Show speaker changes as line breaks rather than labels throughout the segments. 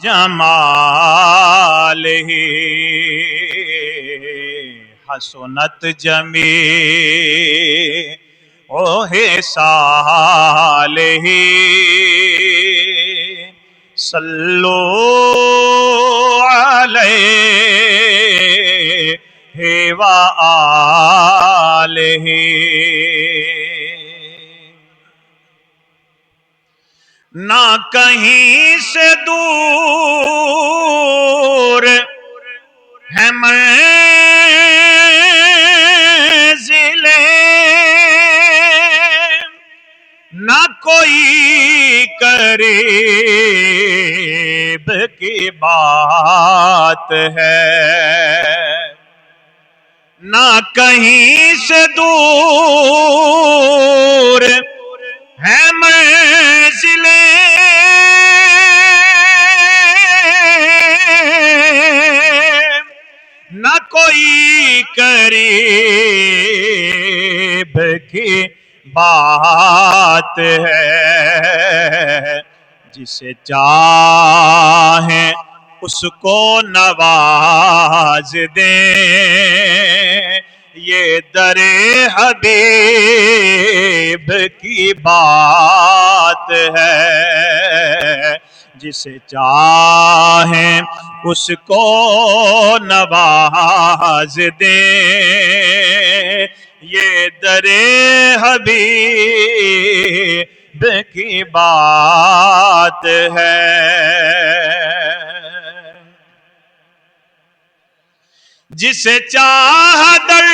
جمالہ حسنت جمیع حصالہ صلو علیہ وآلہ۔ نہ کہیں سے دور ہے منزلیں، نہ کوئی قریب کی بات ہے، نہ کہیں سے دور ہے منزلیں، نہ کوئی قریب کی بات ہے۔ جسے چاہیں اس کو نواز دیں، یہ در حبیب کی بات ہے۔ جسے چاہیں اس کو نواز دیں، یہ در حبیب کی بات ہے۔ جسے چاہ در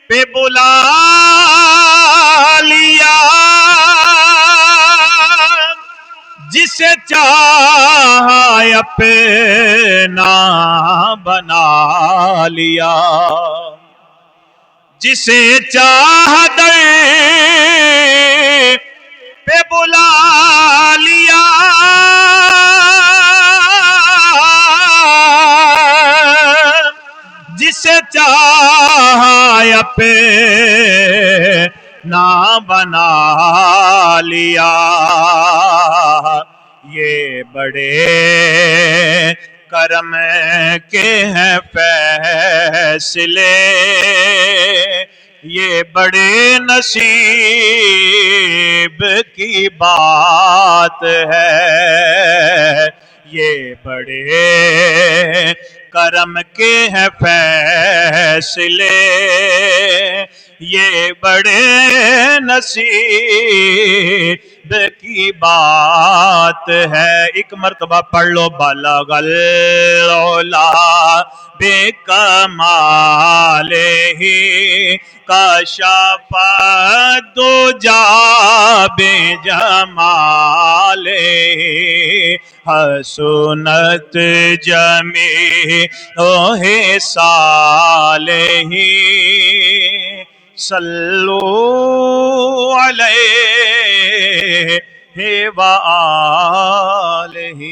پہ بلا لیا، جسے چاہ اپنا بنا لیا، جسے چاہ در پہ بلا لیا، جسے چاہ اپنا بنا لیا، یہ بڑے کرم کے ہیں فیصلے، یہ بڑے نصیب کی بات ہے۔ یہ بڑے کرم کے ہیں فیصلے، یہ بڑے نصیب کی بات ہے۔ ایک مرتبہ پڑھ لو، بلغ العلا بکمالہ کشف الدجی بجمالہ حسنت جمیع حصالہ صلو علیہ وآلہ۔